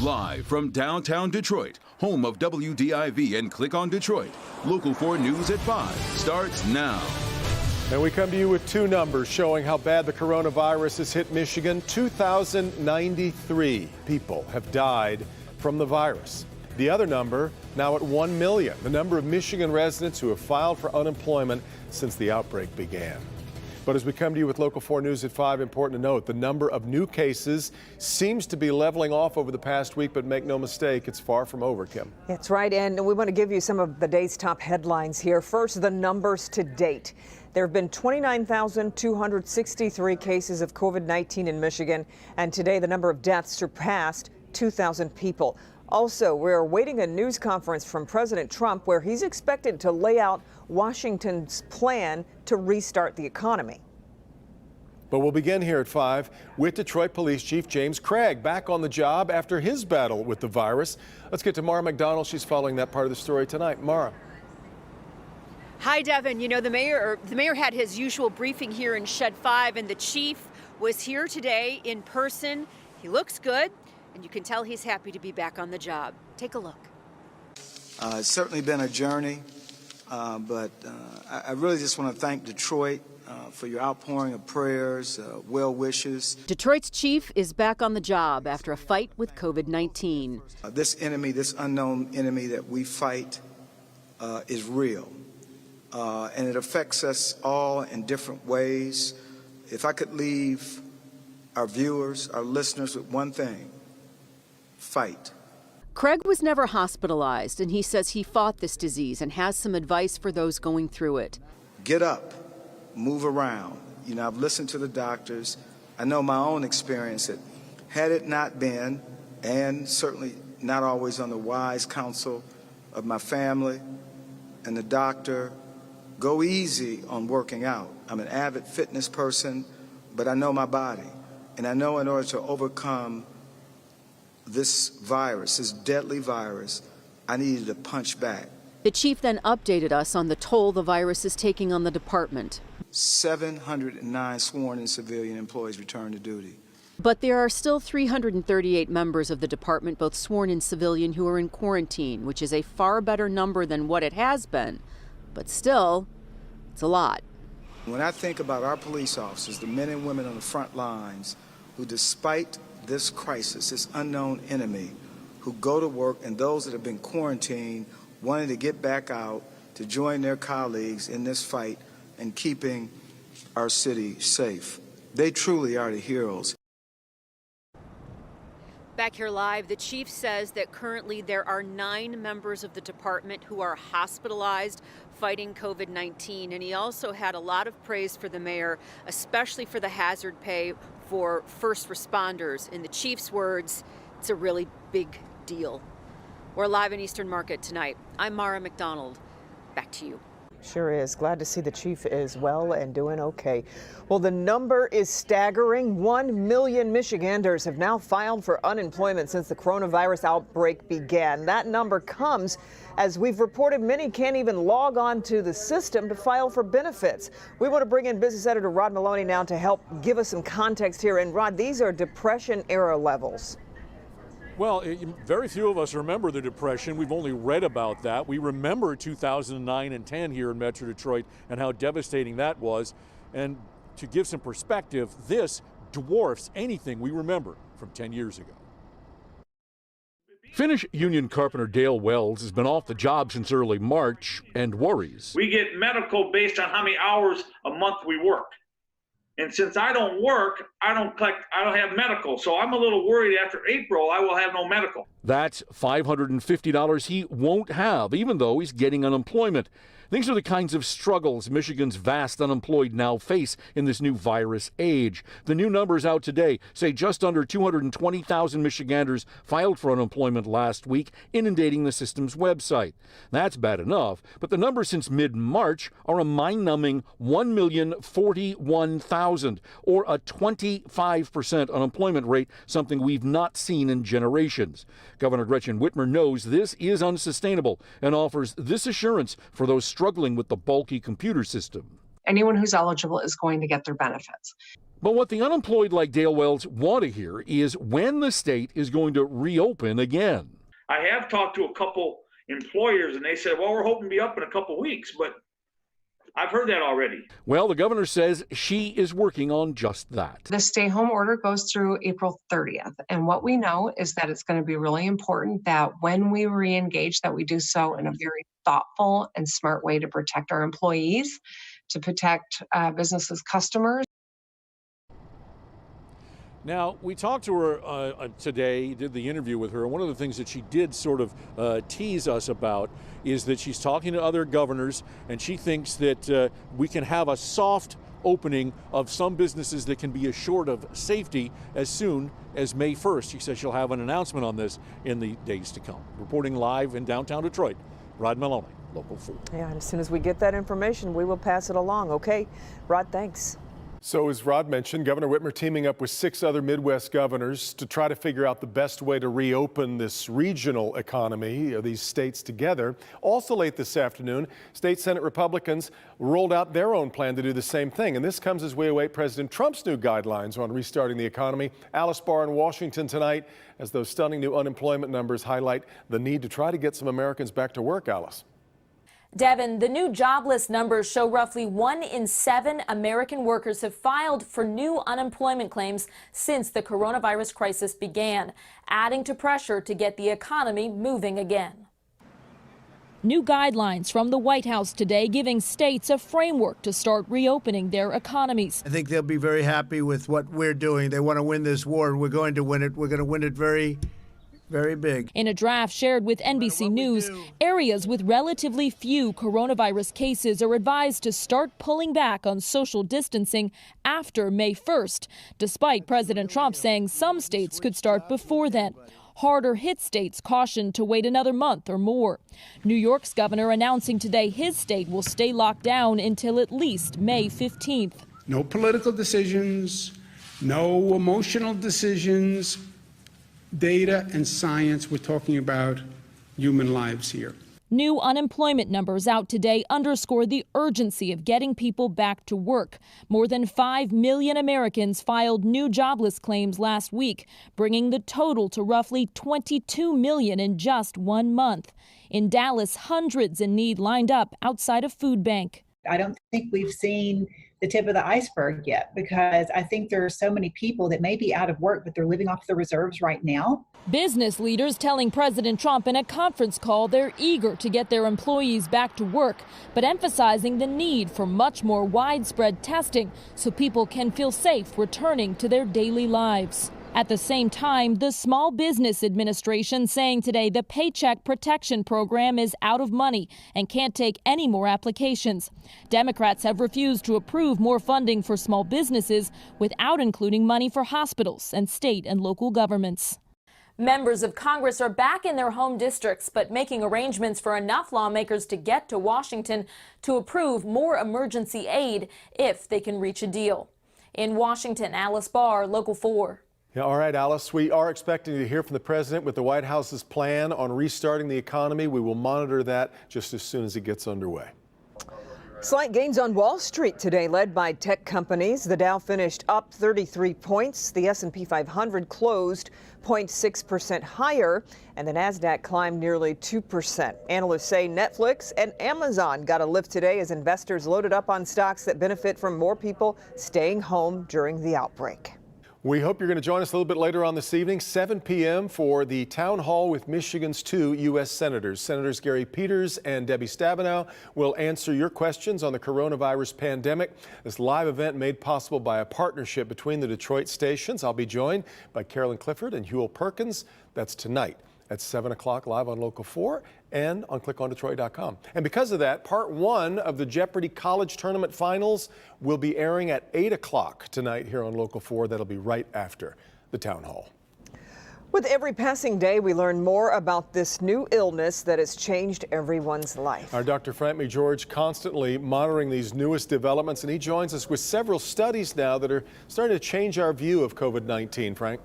Live from downtown Detroit, home of WDIV and Click on Detroit, Local 4 News at 5 starts now. And we come to you with two numbers showing how bad the coronavirus has hit Michigan. 2,093 people have died from the virus. The other number now at 1 million, the number of Michigan residents who have filed for unemployment since the outbreak began. But as we come to you with Local 4 News at 5, important to note, the number of new cases seems to be leveling off over the past week, but make no mistake, it's far from over, Kim. That's right, and we want to give you some of the day's top headlines here. First, the numbers to date. There have been 29,263 cases of COVID-19 in Michigan, and today the number of deaths surpassed 2,000 people. Also, we're awaiting a news conference from President Trump where he's expected to lay out Washington's plan to restart the economy. But we'll begin here at 5 with Detroit Police Chief James Craig back on the job after his battle with the virus. Let's get to Mara McDonald. She's following that part of the story tonight. Mara. Hi, Devin. You know, the mayor had his usual briefing here in Shed 5, and the chief was here today in person. He looks good, and you can tell he's happy to be back on the job. Take a look. It's certainly been a journey, but I really just want to thank Detroit for your outpouring of prayers, well wishes. Detroit's chief is back on the job after a fight with COVID-19. This enemy, this unknown enemy that we fight is real, and it affects us all in different ways. If I could leave our viewers, our listeners with one thing: fight. Craig was never hospitalized, and he says he fought this disease and has some advice for those going through it. Get up, move around. You know, I've listened to the doctors. I know my own experience that had it not been, and certainly not always on the wise counsel of my family and the doctor, go easy on working out. I'm an avid fitness person, but I know my body. And I know in order to overcome this virus, this deadly virus, I needed to punch back. The chief then updated us on the toll the virus is taking on the department. 709 sworn and civilian employees returned to duty. But there are still 338 members of the department, both sworn and civilian, who are in quarantine, which is a far better number than what it has been. But still, it's a lot. When I think about our police officers, the men and women on the front lines, who despite this crisis, this unknown enemy, who go to work, and those that have been quarantined, wanting to get back out to join their colleagues in this fight and keeping our city safe. They truly are the heroes. Back here live, the chief says that currently there are 9 members of the department who are hospitalized fighting COVID-19, and he also had a lot of praise for the mayor, especially for the hazard pay for first responders. In the chief's words, it's a really big deal. We're live in Eastern Market tonight. I'm Mara McDonald. Back to you. Sure is. Glad to see the chief is well and doing okay. Well, the number is staggering. 1 million Michiganders have now filed for unemployment since the coronavirus outbreak began. That number comes as we've reported many can't even log on to the system to file for benefits. We want to bring in business editor Rod Maloney now to help give us some context here. And Rod, these are Depression-era levels. Well, very few of us remember the Depression. We've only read about that. We remember 2009 and 10 here in Metro Detroit and how devastating that was. And to give some perspective, this dwarfs anything we remember from 10 years ago. Finnish union carpenter Dale Wells has been off the job since early March and worries. We get medical based on how many hours a month we work. And since I don't work, I don't have medical. So I'm a little worried after April, I will have no medical. That's $550 he won't have, even though he's getting unemployment. These are the kinds of struggles Michigan's vast unemployed now face in this new virus age. The new numbers out today say just under 220,000 Michiganders filed for unemployment last week, inundating the system's website. That's bad enough, but the numbers since mid-March are a mind-numbing 1,041,000, or a 25% unemployment rate, something we've not seen in generations. Governor Gretchen Whitmer knows this is unsustainable and offers this assurance for those struggling with the bulky computer system. Anyone who's eligible is going to get their benefits. But what the unemployed like Dale Wells want to hear is when the state is going to reopen again. I have talked to a couple employers, and they said, well, we're hoping to be up in a couple weeks, but I've heard that already. Well, the governor says she is working on just that. The stay-home order goes through April 30th, and what we know is that it's going to be really important that when we re-engage, that we do so in a very thoughtful and smart way to protect our employees, to protect businesses' customers. Now, we talked to her today, did the interview with her, and one of the things that she did sort of tease us about is that she's talking to other governors, and she thinks that we can have a soft opening of some businesses that can be assured of safety as soon as May 1st. She says she'll have an announcement on this in the days to come. Reporting live in downtown Detroit, Rod Maloney, Local 4. Yeah, and as soon as we get that information, we will pass it along. Okay, Rod, thanks. So as Rod mentioned, Governor Whitmer teaming up with 6 other Midwest governors to try to figure out the best way to reopen this regional economy, these states together. Also late this afternoon, state Senate Republicans rolled out their own plan to do the same thing. And this comes as we await President Trump's new guidelines on restarting the economy. Alice Barr in Washington tonight as those stunning new unemployment numbers highlight the need to try to get some Americans back to work, Alice. Devin, the new jobless numbers show roughly 1 in 7 American workers have filed for new unemployment claims since the coronavirus crisis began, adding to pressure to get the economy moving again. New guidelines from the White House today giving states a framework to start reopening their economies. I think they'll be very happy with what we're doing. They want to win this war, and we're going to win it. We're going to win it very big. In a draft shared with NBC News, areas with relatively few coronavirus cases are advised to start pulling back on social distancing after May 1st, despite President Trump saying some states could start before then. Harder hit states cautioned to wait another month or more. New York's governor announcing today his state will stay locked down until at least May 15th. No political decisions, no emotional decisions. Data and science, we're talking about human lives here. New unemployment numbers out today underscore the urgency of getting people back to work. More than 5 million Americans filed new jobless claims last week, bringing the total to roughly 22 million in just 1 month. In Dallas, hundreds in need lined up outside a food bank. I don't think we've seen the tip of the iceberg yet, because I think there are so many people that may be out of work, but they're living off the reserves right now. Business leaders telling President Trump in a conference call they're eager to get their employees back to work, but emphasizing the need for much more widespread testing so people can feel safe returning to their daily lives. At the same time, the Small Business Administration saying today the Paycheck Protection Program is out of money and can't take any more applications. Democrats have refused to approve more funding for small businesses without including money for hospitals and state and local governments. Members of Congress are back in their home districts, but making arrangements for enough lawmakers to get to Washington to approve more emergency aid if they can reach a deal. In Washington, Alice Barr, Local 4. Yeah, all right, Alice, we are expecting to hear from the president with the White House's plan on restarting the economy. We will monitor that just as soon as it gets underway. Slight gains on Wall Street today, led by tech companies. The Dow finished up 33 points. The S&P 500 closed 0.6% higher, and the Nasdaq climbed nearly 2%. Analysts say Netflix and Amazon got a lift today as investors loaded up on stocks that benefit from more people staying home during the outbreak. We hope you're going to join us a little bit later on this evening, 7 p.m. for the town hall with Michigan's 2 U.S. senators. Senators Gary Peters and Debbie Stabenow will answer your questions on the coronavirus pandemic. This live event made possible by a partnership between the Detroit stations. I'll be joined by Carolyn Clifford and Huel Perkins. That's tonight at 7 o'clock live on Local 4 and on clickondetroit.com. And because of that, part 1 of the Jeopardy College Tournament Finals will be airing at 8 o'clock tonight here on Local 4. That'll be right after the town hall. With every passing day, we learn more about this new illness that has changed everyone's life. Our Dr. Frank McGeorge constantly monitoring these newest developments, and he joins us with several studies now that are starting to change our view of COVID-19. Frank?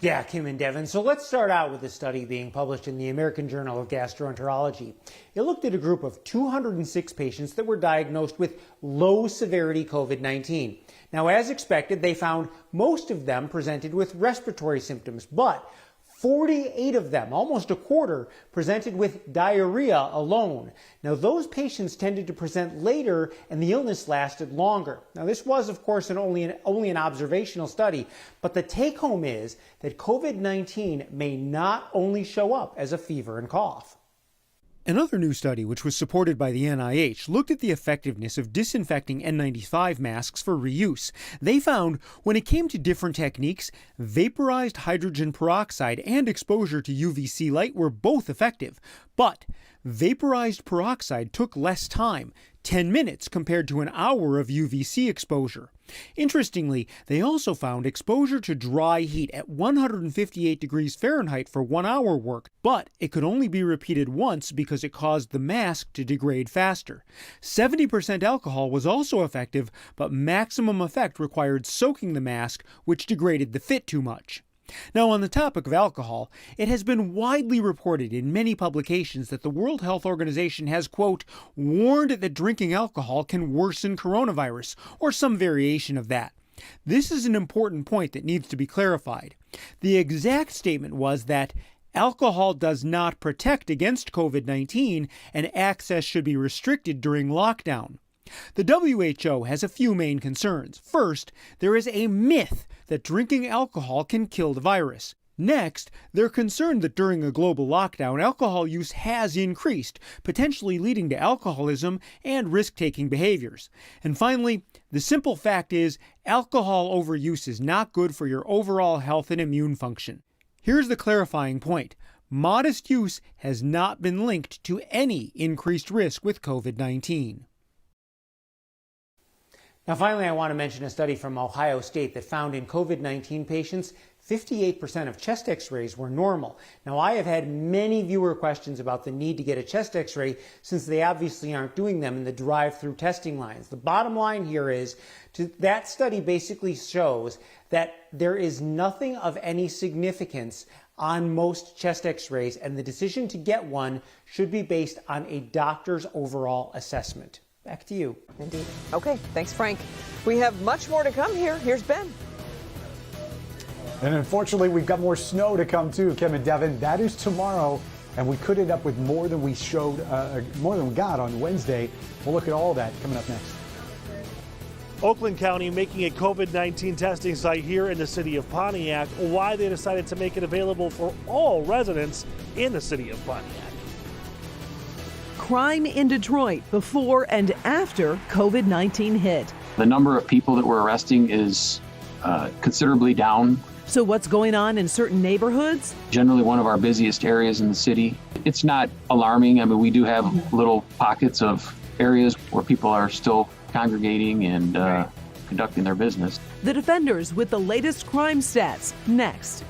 Yeah, Kim and Devin. So let's start out with a study being published in the American Journal of Gastroenterology. It looked at a group of 206 patients that were diagnosed with low severity COVID-19. Now, as expected, they found most of them presented with respiratory symptoms, but 48 of them, almost a quarter, presented with diarrhea alone. Now, those patients tended to present later and the illness lasted longer. Now, this was, of course, only an observational study, but the take-home is that COVID-19 may not only show up as a fever and cough. Another new study, which was supported by the NIH, looked at the effectiveness of disinfecting N95 masks for reuse. They found when it came to different techniques, vaporized hydrogen peroxide and exposure to UVC light were both effective. But vaporized peroxide took less time, 10 minutes compared to an hour of UVC exposure. Interestingly, they also found exposure to dry heat at 158 degrees Fahrenheit for 1 hour worked, but it could only be repeated once because it caused the mask to degrade faster. 70% alcohol was also effective, but maximum effect required soaking the mask, which degraded the fit too much. Now, on the topic of alcohol, it has been widely reported in many publications that the World Health Organization has, quote, warned that drinking alcohol can worsen coronavirus, or some variation of that. This is an important point that needs to be clarified. The exact statement was that alcohol does not protect against COVID-19 and access should be restricted during lockdown. The WHO has a few main concerns. First, there is a myth that drinking alcohol can kill the virus. Next, they're concerned that during a global lockdown, alcohol use has increased, potentially leading to alcoholism and risk-taking behaviors. And finally, the simple fact is, alcohol overuse is not good for your overall health and immune function. Here's the clarifying point. Modest use has not been linked to any increased risk with COVID-19. Now, finally, I want to mention a study from Ohio State that found in COVID-19 patients, 58% of chest x-rays were normal. Now, I have had many viewer questions about the need to get a chest x-ray since they obviously aren't doing them in the drive-through testing lines. The bottom line here is that study basically shows that there is nothing of any significance on most chest x-rays, and the decision to get one should be based on a doctor's overall assessment. Back to you. Indeed. Okay, thanks, Frank. We have much more to come here. Here's Ben. And unfortunately, we've got more snow to come too, Kim and Devin. That is tomorrow, and we could end up with more than we got on Wednesday. We'll look at all that coming up next. Oakland County making a COVID-19 testing site here in the city of Pontiac. Why they decided to make it available for all residents in the city of Pontiac. Crime in Detroit before and after COVID-19 hit. The number of people that we're arresting is considerably down. So what's going on in certain neighborhoods? Generally one of our busiest areas in the city. It's not alarming. I mean, we do have little pockets of areas where people are still congregating and conducting their business. The Defenders with the latest crime stats next.